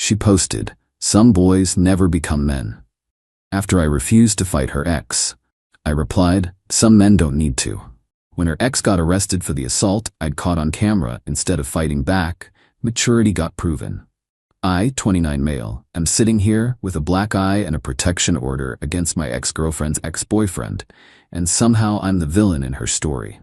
She posted, "Some boys never become men." After I refused to fight her ex, I replied, "Some men don't need to." When her ex got arrested for the assault I'd caught on camera, instead of fighting back, maturity got proven. I, 29 male, am sitting here with a black eye and a protection order against my ex-girlfriend's ex-boyfriend, and somehow I'm the villain in her story.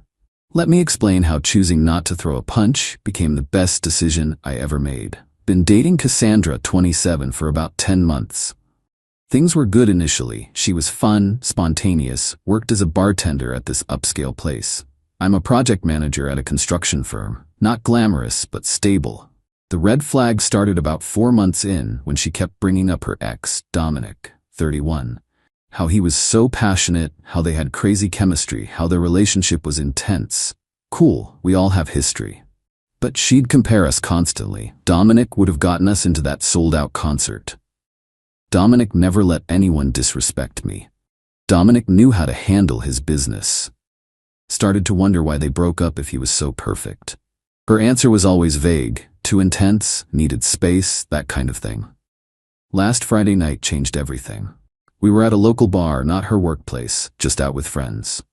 Let me explain how choosing not to throw a punch became the best decision I ever made. Been dating Cassandra, 27, for about 10 months. Things were good initially. She was fun, spontaneous, worked as a bartender at this upscale place. I'm a project manager at a construction firm. Not glamorous, but stable. The red flag started about 4 months in when she kept bringing up her ex, Dominic, 31. How he was so passionate, how they had crazy chemistry, how their relationship was intense. Cool, we all have history. But she'd compare us constantly. Dominic would have gotten us into that sold-out concert. Dominic never let anyone disrespect me. Dominic knew how to handle his business. Started to wonder why they broke up if he was so perfect. Her answer was always vague, too intense, needed space, that kind of thing. Last Friday night changed everything. We were at a local bar, not her workplace, just out with friends.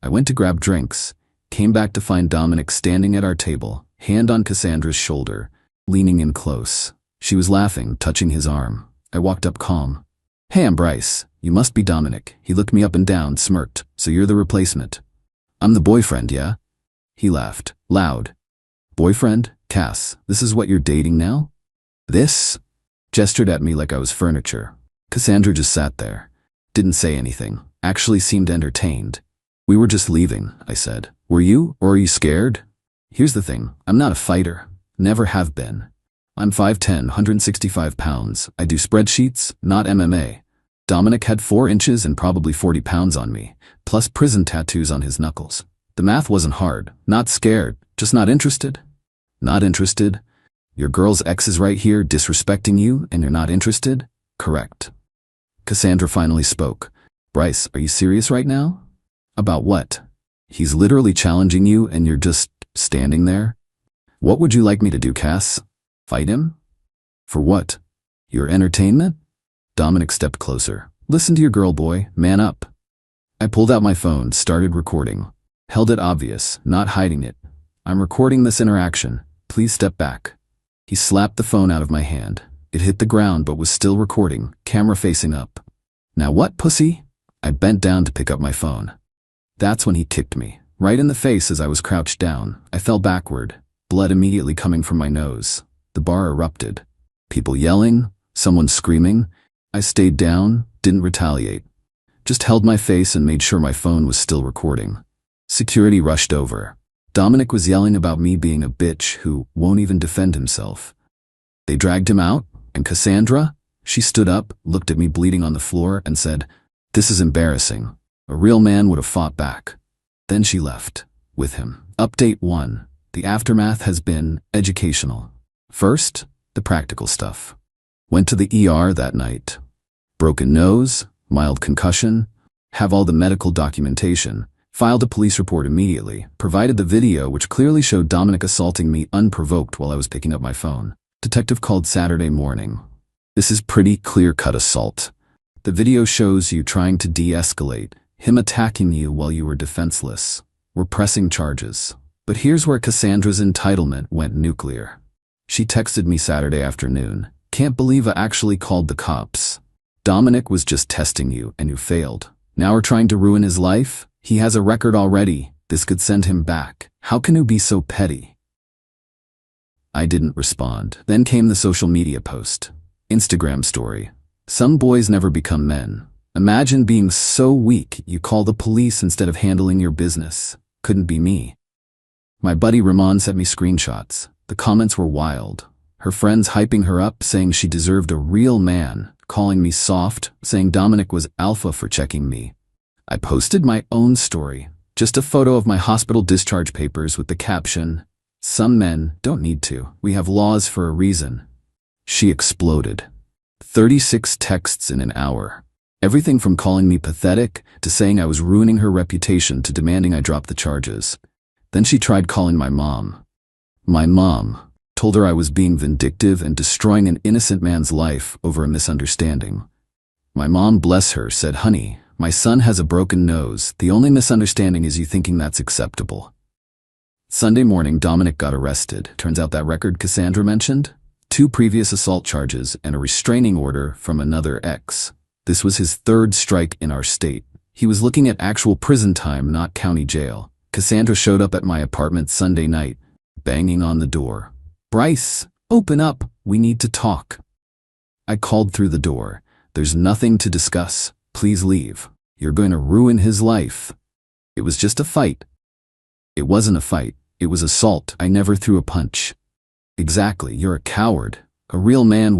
I went to grab drinks, came back to find Dominic standing at our table, hand on Cassandra's shoulder, leaning in close. She was laughing, touching his arm. I walked up calm. "Hey, I'm Bryce. You must be Dominic." He looked me up and down, smirked. "So you're the replacement?" "I'm the boyfriend, yeah?" He laughed, loud. "Boyfriend? Cass, this is what you're dating now?" "This?" Gestured at me like I was furniture. Cassandra just sat there. Didn't say anything. Actually seemed entertained. "We were just leaving," I said. "Were you? Or are you scared?" "Here's the thing. I'm not a fighter. Never have been. I'm 5'10", 165 pounds. I do spreadsheets, not MMA. Dominic had 4 inches and probably 40 pounds on me, plus prison tattoos on his knuckles. The math wasn't hard. Not scared. Just not interested." "Not interested? Your girl's ex is right here disrespecting you and you're not interested?" "Correct." Cassandra finally spoke. "Bryce, are you serious right now?" "About what?" "He's literally challenging you and you're just standing there." "What would you like me to do, Cass? Fight him?" "For what? Your entertainment?" Dominic stepped closer. "Listen to your girl, boy. Man up." I pulled out my phone, started recording. Held it obvious, not hiding it. "I'm recording this interaction. Please step back." He slapped the phone out of my hand. It hit the ground but was still recording, camera facing up. "Now what, pussy?" I bent down to pick up my phone. That's when he kicked me, right in the face as I was crouched down. I fell backward, blood immediately coming from my nose. The bar erupted. People yelling, someone screaming. I stayed down, didn't retaliate. Just held my face and made sure my phone was still recording. Security rushed over. Dominic was yelling about me being a bitch who won't even defend himself. They dragged him out, and Cassandra? She stood up, looked at me bleeding on the floor, and said, "This is embarrassing. A real man would have fought back." Then she left, with him. Update 1. The aftermath has been educational. First, the practical stuff. Went to the ER that night. Broken nose, mild concussion, have all the medical documentation. Filed a police report immediately, provided the video which clearly showed Dominic assaulting me unprovoked while I was picking up my phone. Detective called Saturday morning. "This is pretty clear-cut assault. The video shows you trying to de-escalate, him attacking you while you were defenseless. We're pressing charges." But here's where Cassandra's entitlement went nuclear. She texted me Saturday afternoon. "Can't believe I actually called the cops. Dominic was just testing you and you failed. Now we're trying to ruin his life? He has a record already. This could send him back. How can you be so petty?" I didn't respond. Then came the social media post. Instagram story. "Some boys never become men. Imagine being so weak you call the police instead of handling your business. Couldn't be me." My buddy Ramon sent me screenshots. The comments were wild. Her friends hyping her up, saying she deserved a real man, calling me soft, saying Dominic was alpha for checking me. I posted my own story, just a photo of my hospital discharge papers with the caption, "Some men don't need to. We have laws for a reason." She exploded. 36 texts in an hour. Everything from calling me pathetic to saying I was ruining her reputation to demanding I drop the charges. Then she tried calling my mom. My mom, Told her I was being vindictive and destroying an innocent man's life over a misunderstanding. My mom, bless her, said, "Honey, my son has a broken nose. The only misunderstanding is you thinking that's acceptable." Sunday morning, Dominic got arrested. Turns out that record Cassandra mentioned? 2 previous assault charges and a restraining order from another ex. This was his 3rd strike in our state. He was looking at actual prison time, not county jail. Cassandra showed up at my apartment Sunday night, banging on the door. "Bryce, open up. We need to talk." I called through the door. "There's nothing to discuss. Please leave. You're going to ruin his life." It was just a fight. It wasn't a fight. It was assault. I never threw a punch. Exactly, you're a coward. A real man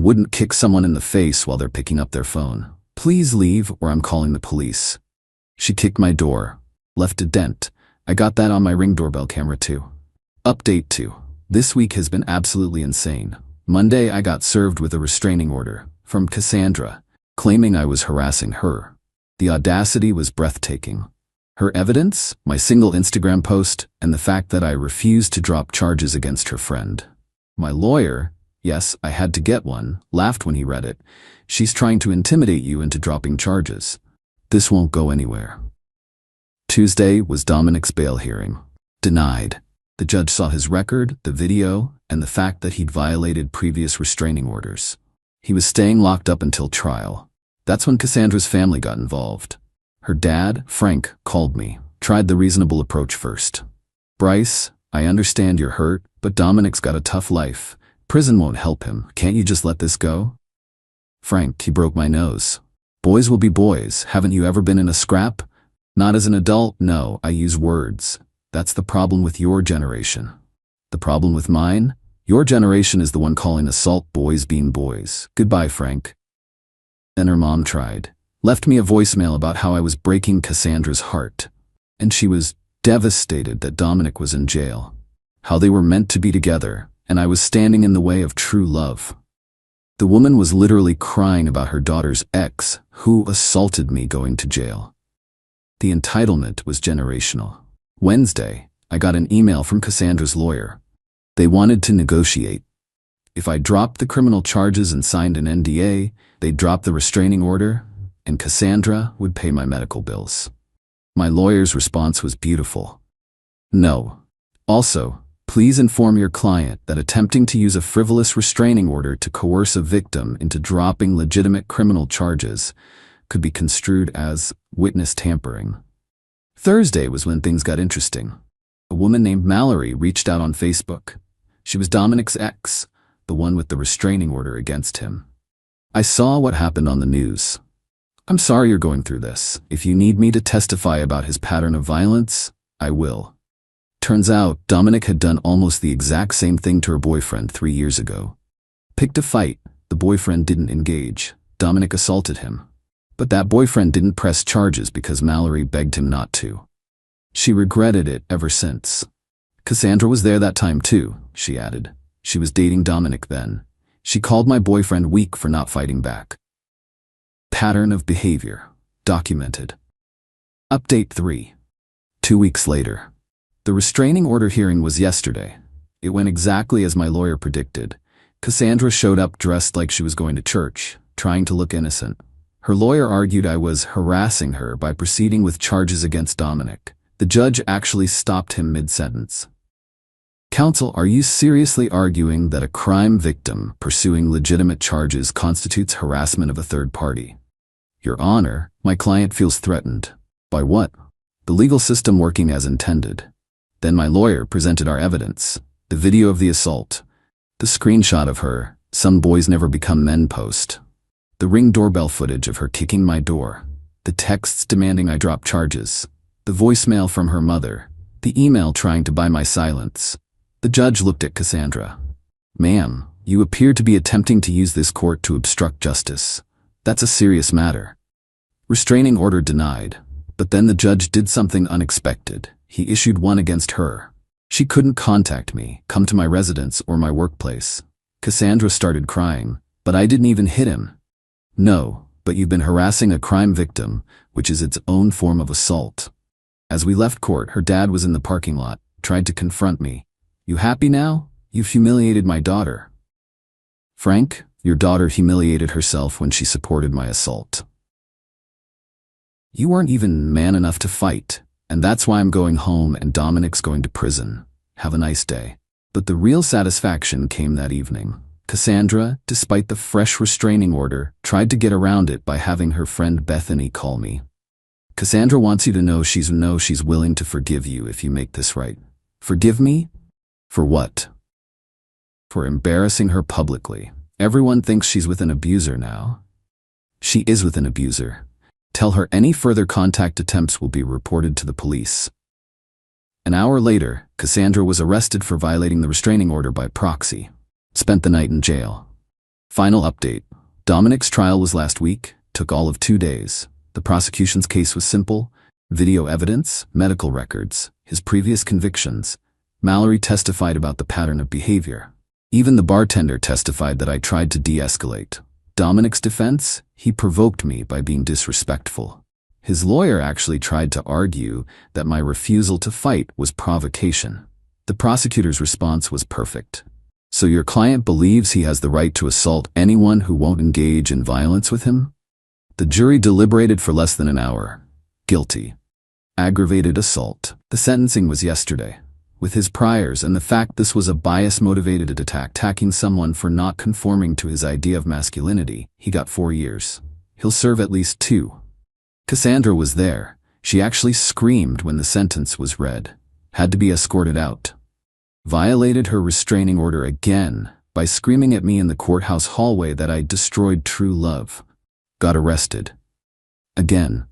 wouldn't kick someone in the face while they're picking up their phone. "Please leave or I'm calling the police." She kicked my door. Left a dent. I got that on my Ring doorbell camera too. Update 2. This week has been absolutely insane. Monday I got served with a restraining order from Cassandra, claiming I was harassing her. The audacity was breathtaking. Her evidence, my single Instagram post, and the fact that I refused to drop charges against her friend. My lawyer, yes, I had to get one, laughed when he read it. "She's trying to intimidate you into dropping charges. This won't go anywhere." Tuesday was Dominic's bail hearing. Denied. The judge saw his record, the video, and the fact that he'd violated previous restraining orders. He was staying locked up until trial. That's when Cassandra's family got involved. Her dad, Frank, called me, tried the reasonable approach first. "Bryce, I understand you're hurt, but Dominic's got a tough life. Prison won't help him. Can't you just let this go?" "Frank, he broke my nose." "Boys will be boys. Haven't you ever been in a scrap?" "Not as an adult, no, I use words. That's the problem with your generation." "The problem with mine? Your generation is the one calling assault boys being boys. Goodbye, Frank." Then her mom tried. Left me a voicemail about how I was breaking Cassandra's heart. And she was devastated that Dominic was in jail. How they were meant to be together, and I was standing in the way of true love. The woman was literally crying about her daughter's ex, who assaulted me, going to jail. The entitlement was generational. Wednesday, I got an email from Cassandra's lawyer. They wanted to negotiate. If I dropped the criminal charges and signed an NDA, they'd drop the restraining order, and Cassandra would pay my medical bills. My lawyer's response was beautiful. "No. Also, please inform your client that attempting to use a frivolous restraining order to coerce a victim into dropping legitimate criminal charges could be construed as witness tampering." Thursday was when things got interesting. A woman named Mallory reached out on Facebook. She was Dominic's ex, the one with the restraining order against him. "I saw what happened on the news. I'm sorry you're going through this. If you need me to testify about his pattern of violence, I will." Turns out, Dominic had done almost the exact same thing to her boyfriend 3 years ago. Picked a fight. The boyfriend didn't engage. Dominic assaulted him. But that boyfriend didn't press charges because Mallory begged him not to. She regretted it ever since. "Cassandra was there that time too," she added. "She was dating Dominic then. She called my boyfriend weak for not fighting back." Pattern of behavior. Documented. Update 3. 2 weeks later. The restraining order hearing was yesterday. It went exactly as my lawyer predicted. Cassandra showed up dressed like she was going to church, trying to look innocent. Her lawyer argued I was harassing her by proceeding with charges against Dominic. The judge actually stopped him mid-sentence. "Counsel, are you seriously arguing that a crime victim pursuing legitimate charges constitutes harassment of a third party?" "Your Honor, my client feels threatened." "By what?" "The legal system working as intended." Then my lawyer presented our evidence. The video of the assault. The screenshot of her "Some boys never become men" post. The Ring doorbell footage of her kicking my door. The texts demanding I drop charges. The voicemail from her mother. The email trying to buy my silence. The judge looked at Cassandra. "Ma'am, you appear to be attempting to use this court to obstruct justice. That's a serious matter." Restraining order denied. But then the judge did something unexpected. He issued one against her. She couldn't contact me, come to my residence or my workplace. Cassandra started crying, but I didn't even hit him. "No, but you've been harassing a crime victim, which is its own form of assault." As we left court, her dad was in the parking lot, tried to confront me. You happy now? You've humiliated my daughter. Frank, your daughter humiliated herself when she supported my assault. You weren't even man enough to fight, and that's why I'm going home and Dominic's going to prison. Have a nice day. But the real satisfaction came that evening. Cassandra, despite the fresh restraining order, tried to get around it by having her friend Bethany call me. Cassandra wants you to know she's willing to forgive you if you make this right. Forgive me? For what? For embarrassing her publicly. Everyone thinks she's with an abuser now. She is with an abuser. Tell her any further contact attempts will be reported to the police. An hour later, Cassandra was arrested for violating the restraining order by proxy. Spent the night in jail. Final update. Dominic's trial was last week, took all of 2 days. The prosecution's case was simple. Video evidence, medical records, his previous convictions. Mallory testified about the pattern of behavior. Even the bartender testified that I tried to de-escalate. Dominic's defense? He provoked me by being disrespectful. His lawyer actually tried to argue that my refusal to fight was provocation. The prosecutor's response was perfect. So your client believes he has the right to assault anyone who won't engage in violence with him? The jury deliberated for less than an hour. Guilty. Aggravated assault. The sentencing was yesterday. With his priors and the fact this was a bias-motivated attack, attacking someone for not conforming to his idea of masculinity, he got 4 years. He'll serve at least 2. Cassandra was there. She actually screamed when the sentence was read. Had to be escorted out. Violated her restraining order again by screaming at me in the courthouse hallway that I destroyed true love. Got arrested. Again.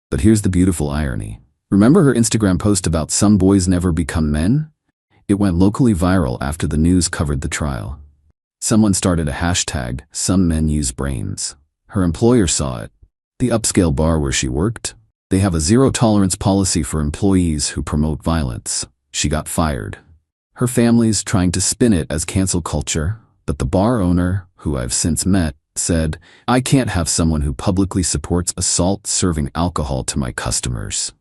But here's the beautiful irony. Remember her Instagram post about some boys never become men? It went locally viral after the news covered the trial. Someone started a hashtag, "Some men use brains." Her employer saw it. The upscale bar where she worked. They have a zero-tolerance policy for employees who promote violence. She got fired. Her family's trying to spin it as cancel culture, but the bar owner, who I've since met, said, "I can't have someone who publicly supports assault serving alcohol to my customers."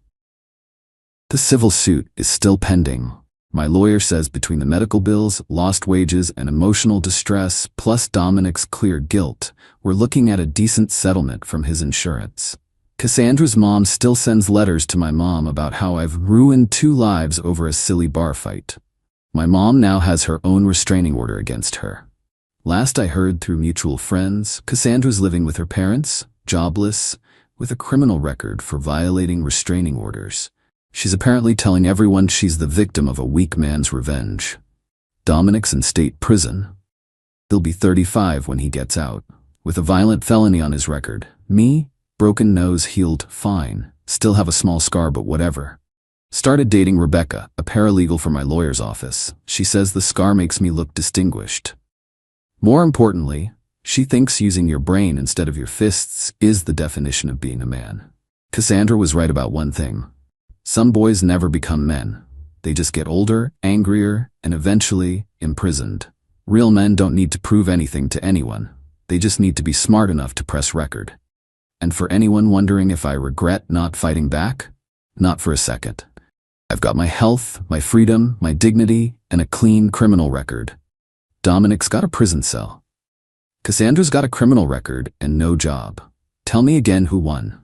The civil suit is still pending. My lawyer says between the medical bills, lost wages, and emotional distress, plus Dominic's clear guilt, we're looking at a decent settlement from his insurance. Cassandra's mom still sends letters to my mom about how I've ruined 2 lives over a silly bar fight. My mom now has her own restraining order against her. Last I heard through mutual friends, Cassandra's living with her parents, jobless, with a criminal record for violating restraining orders. She's apparently telling everyone she's the victim of a weak man's revenge. Dominic's in state prison. He'll be 35 when he gets out, with a violent felony on his record. Me? Broken nose, healed, fine. Still have a small scar, but whatever. Started dating Rebecca, a paralegal for my lawyer's office. She says the scar makes me look distinguished. More importantly, she thinks using your brain instead of your fists is the definition of being a man. Cassandra was right about one thing. Some boys never become men. They just get older, angrier, and eventually imprisoned. Real men don't need to prove anything to anyone. They just need to be smart enough to press record. And for anyone wondering if I regret not fighting back, not for a second. I've got my health, my freedom, my dignity, and a clean criminal record. Dominic's got a prison cell. Cassandra's got a criminal record and no job. Tell me again who won.